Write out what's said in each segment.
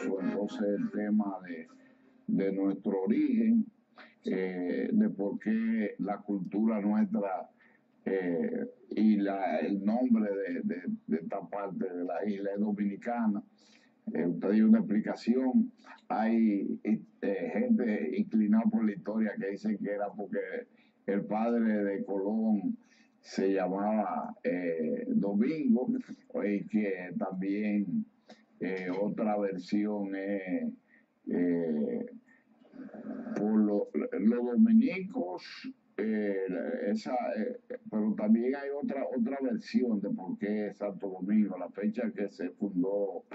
puso entonces el tema de nuestro origen, de por qué la cultura nuestra y el nombre de esta parte de la isla es dominicana. Usted dio una explicación. Hay gente inclinada por la historia que dicen que era porque el padre de Colón se llamaba Domingo, y que también otra versión es por los dominicos, pero también hay otra versión de por qué Santo Domingo, la fecha que se fundó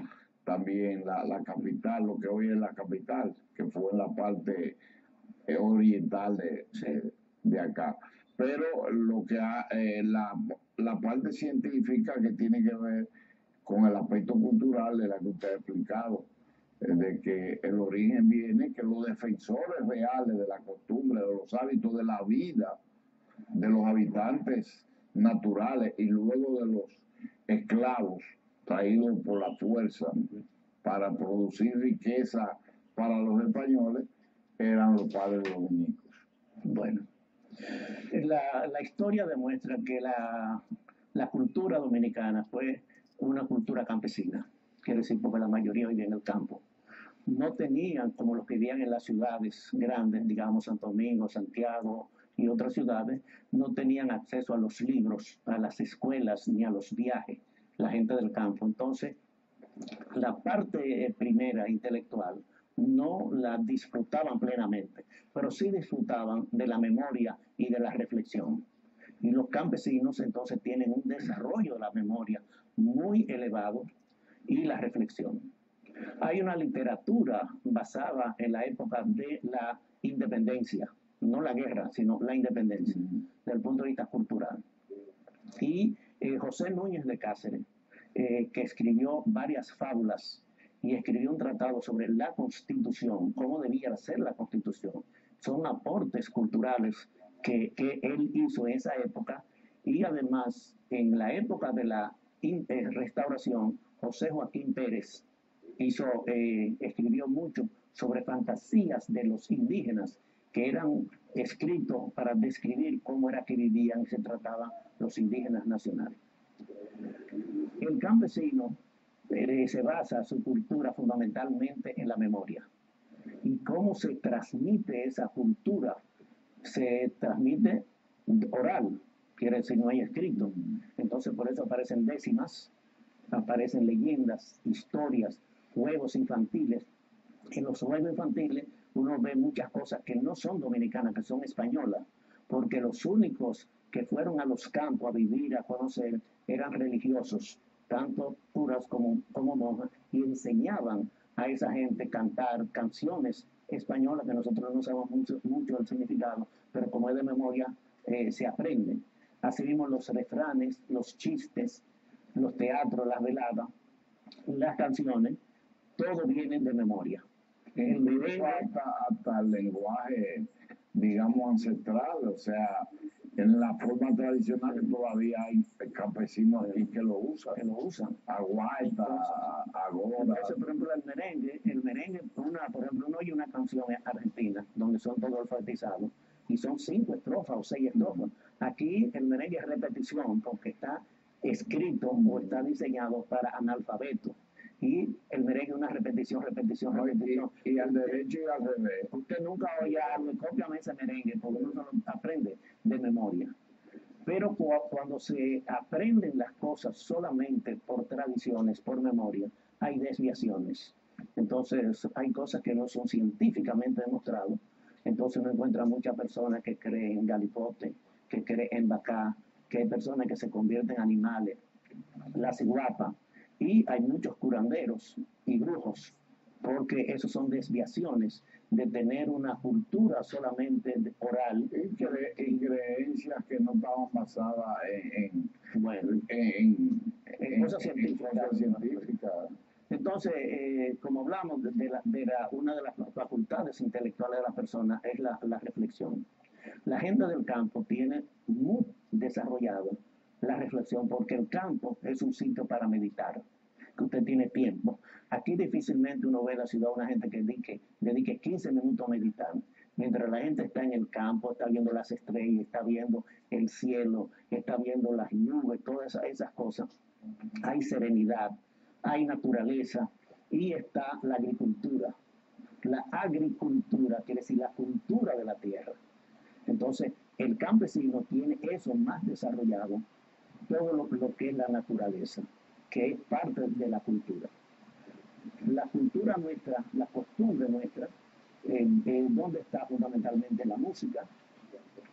también la capital, lo que hoy es la capital, que fue en la parte oriental de acá. Pero la parte científica que tiene que ver con el aspecto cultural de la que usted ha explicado, de que el origen viene, que los defensores reales de la costumbre, de los hábitos, de la vida de los habitantes naturales y luego de los esclavos traídos por la fuerza para producir riqueza para los españoles, eran los padres dominicos. Bueno, la historia demuestra que la cultura dominicana fue una cultura campesina, quiere decir porque la mayoría vivía en el campo. No tenían, como los que vivían en las ciudades grandes, digamos Santo Domingo, Santiago y otras ciudades, no tenían acceso a los libros, a las escuelas ni a los viajes, la gente del campo. Entonces, la parte primera intelectual no la disfrutaban plenamente, pero sí disfrutaban de la memoria y de la reflexión. Y los campesinos entonces tienen un desarrollo de la memoria muy elevado y la reflexión. Hay una literatura basada en la época de la independencia, no la guerra, sino la independencia, desde el punto de vista cultural. Y José Núñez de Cáceres, que escribió varias fábulas y escribió un tratado sobre la Constitución, cómo debía ser la Constitución. Son aportes culturales que él hizo en esa época, y además en la época de la restauración, José Joaquín Pérez escribió mucho sobre fantasías de los indígenas que eran escritos para describir cómo era que vivían y se trataban los indígenas nacionales. El campesino se basa su cultura fundamentalmente en la memoria. ¿Y cómo se transmite esa cultura? Se transmite oral, quiere decir no hay escrito. Entonces por eso aparecen décimas, aparecen leyendas, historias, juegos infantiles. En los juegos infantiles uno ve muchas cosas que no son dominicanas, que son españolas, porque los únicos que fueron a los campos a vivir, a conocer, eran religiosos, tanto curas como monjas, y enseñaban a esa gente cantar canciones españolas que nosotros no sabemos mucho el significado, pero como es de memoria, se aprende. Así mismo los refranes, los chistes, los teatros, las veladas, las canciones, todo viene de memoria. El merengue hasta el lenguaje, digamos, ancestral, o sea, en la forma tradicional que todavía hay campesinos aquí que lo usan, aguaita, agora. Entonces, por ejemplo, el merengue, por ejemplo, uno oye una canción argentina donde son todos alfabetizados y son 5 estrofas o 6 estrofas. Aquí el merengue es repetición porque está escrito o está diseñado para analfabetos. Y el merengue es una repetición, repetición, repetición. Y al derecho y al revés. Usted nunca oye algo y cópiame ese merengue porque uno no lo aprende de memoria. Pero cuando se aprenden las cosas solamente por tradiciones, por memoria, hay desviaciones. Entonces hay cosas que no son científicamente demostradas. Entonces uno encuentra muchas personas que creen en galipote, que creen en bacá, que hay personas que se convierten en animales, la ciguapa. Y hay muchos curanderos y brujos, porque esos son desviaciones de tener una cultura solamente oral. Y creencias que no estaban basadas en cosas científicas. Entonces, como hablamos una de las facultades intelectuales de la persona es la reflexión. La gente del campo tiene muy desarrollado la reflexión porque el campo es un sitio para meditar. que usted tiene tiempo. Aquí difícilmente uno ve en la ciudad una gente que dedique 15 minutos a meditar. Mientras la gente está en el campo, está viendo las estrellas, está viendo el cielo, está viendo las nubes, todas esas cosas, hay serenidad, hay naturaleza y está la agricultura. La agricultura quiere decir la cultura de la tierra. Entonces, el campesino tiene eso más desarrollado, todo lo que es la naturaleza, que es parte de la cultura. La cultura nuestra, la costumbre nuestra, donde está fundamentalmente la música,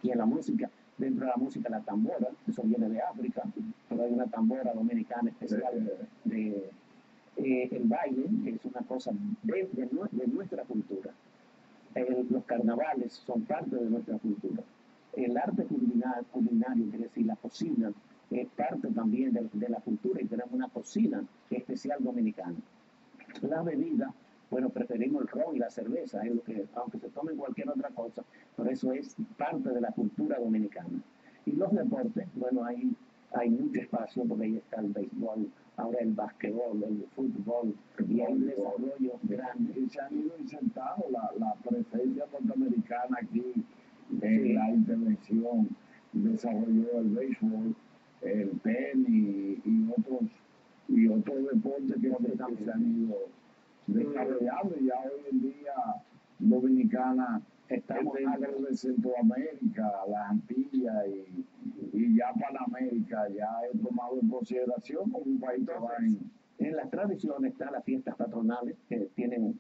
y en la música, dentro de la música la tambora, eso viene de África, pero hay una tambora dominicana especial el baile, que es una cosa de nuestra cultura. Los carnavales son parte de nuestra cultura. El arte culinario, es decir, la cocina, es parte también de la cultura y tenemos una cocina especial dominicana. La bebida, bueno, preferimos el ron y la cerveza, es lo que, aunque se tomen cualquier otra cosa, pero eso es parte de la cultura dominicana. Y los deportes, bueno, hay mucho espacio porque ahí está el béisbol, ahora el basquetbol, el fútbol, y hay un desarrollo grande. Y se han ido insertando la presencia norteamericana aquí en la intervención, desarrolló el béisbol, el tenis y otros deportes que se han ido desarrollando. Y ya hoy en día Dominicana estamos dentro de Centroamérica, las Antillas y ya Panamérica ya he tomado en consideración como un país que va en las tradiciones están las fiestas patronales que tienen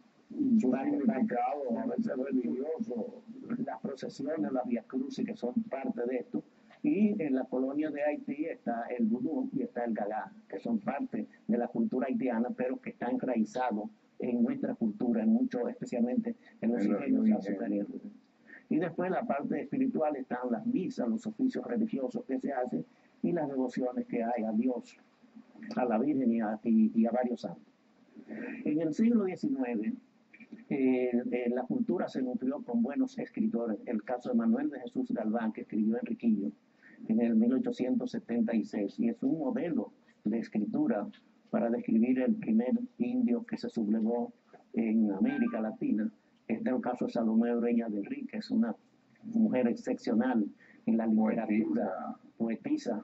su significado, a veces religioso. Las procesiones, las viacrucis que son parte de esto. Y en la colonia de Haití está el vudú y está el galá, que son parte de la cultura haitiana, pero que está enraizado en nuestra cultura, en mucho, especialmente en los ingenios azucareros. Y después la parte espiritual están las misas, los oficios religiosos que se hacen y las devociones que hay a Dios, a la Virgen y a varios santos. En el siglo XIX, la cultura se nutrió con buenos escritores. El caso de Manuel de Jesús Galván, que escribió Enriquillo en el 1876, y es un modelo de escritura para describir el primer indio que se sublevó en América Latina. Este es el caso de Salomé Ureña de Enríquez, una mujer excepcional en la literatura, poetisa.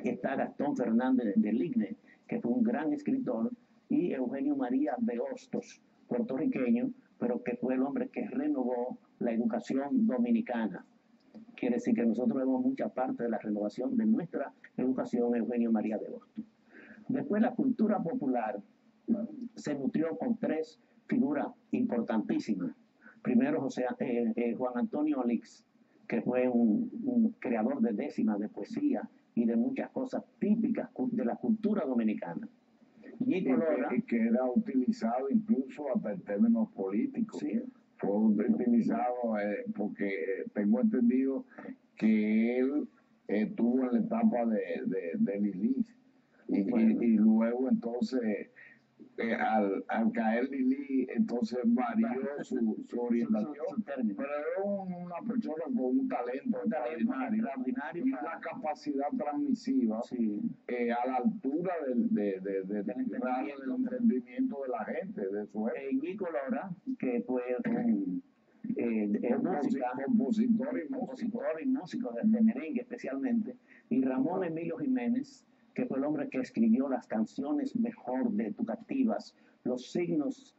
Está Gastón Fernández de Ligne, que fue un gran escritor, y Eugenio María de Hostos, puertorriqueño, pero que fue el hombre que renovó la educación dominicana. Quiere decir que nosotros vemos mucha parte de la renovación de nuestra educación en Eugenio María de Hostos. Después la cultura popular se nutrió con tres figuras importantísimas. Primero Juan Antonio Olix, que fue un creador de décimas, de poesía y de muchas cosas típicas de la cultura dominicana. Que era utilizado incluso hasta en términos políticos. Sí. Fue utilizado porque tengo entendido que él estuvo en la etapa de Lili y luego entonces al caer Lili entonces varió su orientación, pero era una persona con un talento extraordinario y una capacidad transmisiva a la altura del entendimiento de la gente, de su época. Nico Lora, que fue compositor y músico de merengue especialmente, y Ramón Emilio Jiménez, que fue el hombre que escribió las canciones mejor educativas, los signos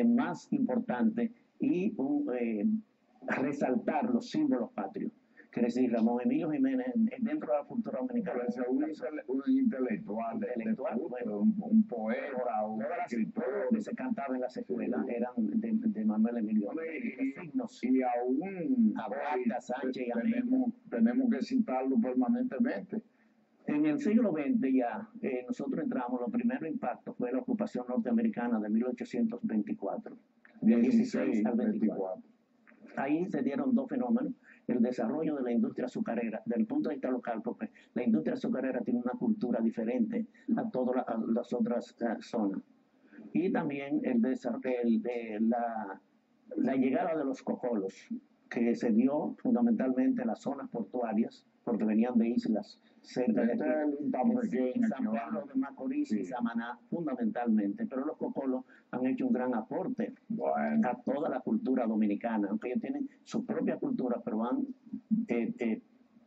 más importantes y resaltar los símbolos patrios. Quiere decir, Ramón Emilio Jiménez, dentro de la cultura dominicana, un intelectual, un poeta, un escritor. Que se cantaba en las escuelas eran de Manuel Emilio Jiménez. Y aún Sánchez y tenemos que citarlo permanentemente. En el siglo XX ya nosotros entramos, los primeros impactos fue la ocupación norteamericana de 1824, del 16 al 24. Ahí se dieron dos fenómenos, el desarrollo de la industria azucarera, desde el punto de vista local, porque la industria azucarera tiene una cultura diferente a todas las otras zonas. Y también la llegada de los cocolos, que se dio fundamentalmente en las zonas portuarias, porque venían de islas cerca de aquí, en San Pedro de Macorís y Samaná fundamentalmente, pero los cocolos han hecho un gran aporte a toda la cultura dominicana, aunque ellos tienen su propia cultura, pero han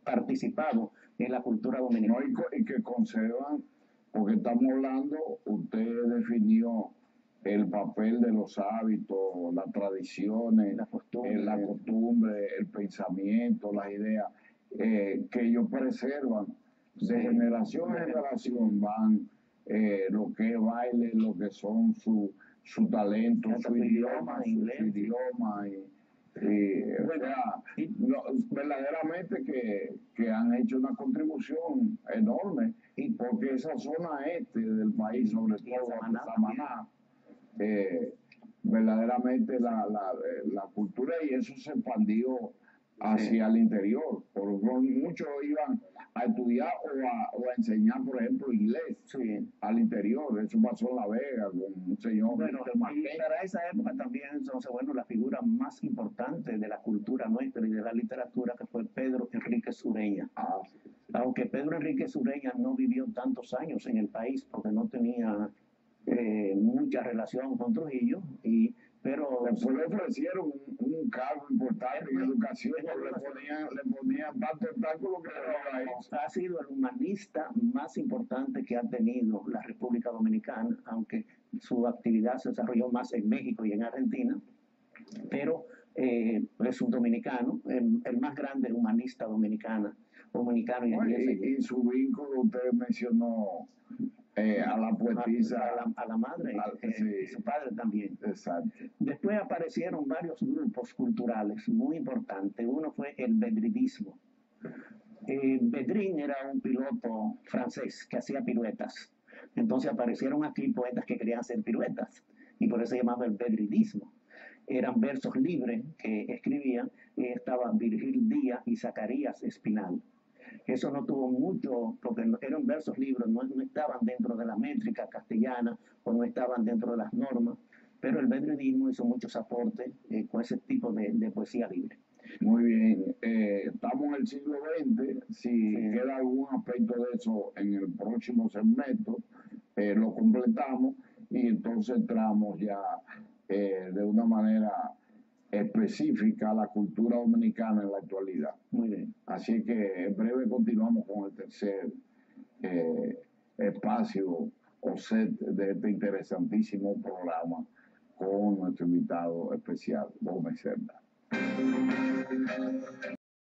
participado en la cultura dominicana. No, y que conservan, porque estamos hablando, usted definió el papel de los hábitos, las tradiciones, la costumbre, el pensamiento, las ideas, que ellos preservan de generación en generación, van lo que es baile, lo que son su talento, su idioma, verdaderamente que han hecho una contribución enorme, porque esa zona este del país, sobre todo Samaná, verdaderamente la cultura, y eso se expandió hacia el interior. Muchos iban a estudiar o a enseñar, por ejemplo, inglés al interior. Eso pasó en La Vega con un señor. Bueno, y para esa época también, entonces, bueno, la figura más importante de la cultura nuestra y de la literatura, que fue Pedro Enríquez Ureña. Aunque Pedro Enríquez Ureña no vivió tantos años en el país porque no tenía mucha relación con Trujillo, pero después le ofrecieron un cargo importante en educación, le ponían tanto obstáculos que ha sido el humanista más importante que ha tenido la República Dominicana, aunque su actividad se desarrolló más en México y en Argentina, pero es un dominicano, el más grande humanista dominicano y su vínculo, usted mencionó a la poetisa, a la madre, y su padre también. Exacto. Después aparecieron varios grupos culturales muy importantes. Uno fue el bedridismo. Bedrín era un piloto francés que hacía piruetas. Entonces aparecieron aquí poetas que querían hacer piruetas y por eso se llamaba el bedridismo. Eran versos libres que escribían, y estaban Virgil Díaz y Zacarías Espinal. Eso no tuvo mucho, porque eran versos libres, no estaban dentro de la métrica castellana o no estaban dentro de las normas, pero el bedridismo hizo muchos aportes con ese tipo de poesía libre. Muy bien, estamos en el siglo XX, si queda algún aspecto de eso en el próximo segmento, lo completamos y entonces entramos ya de una manera específica a la cultura dominicana en la actualidad. Muy bien. Así que en breve continuamos con el tercer espacio o set de este interesantísimo programa con nuestro invitado especial, Gómez Cerda.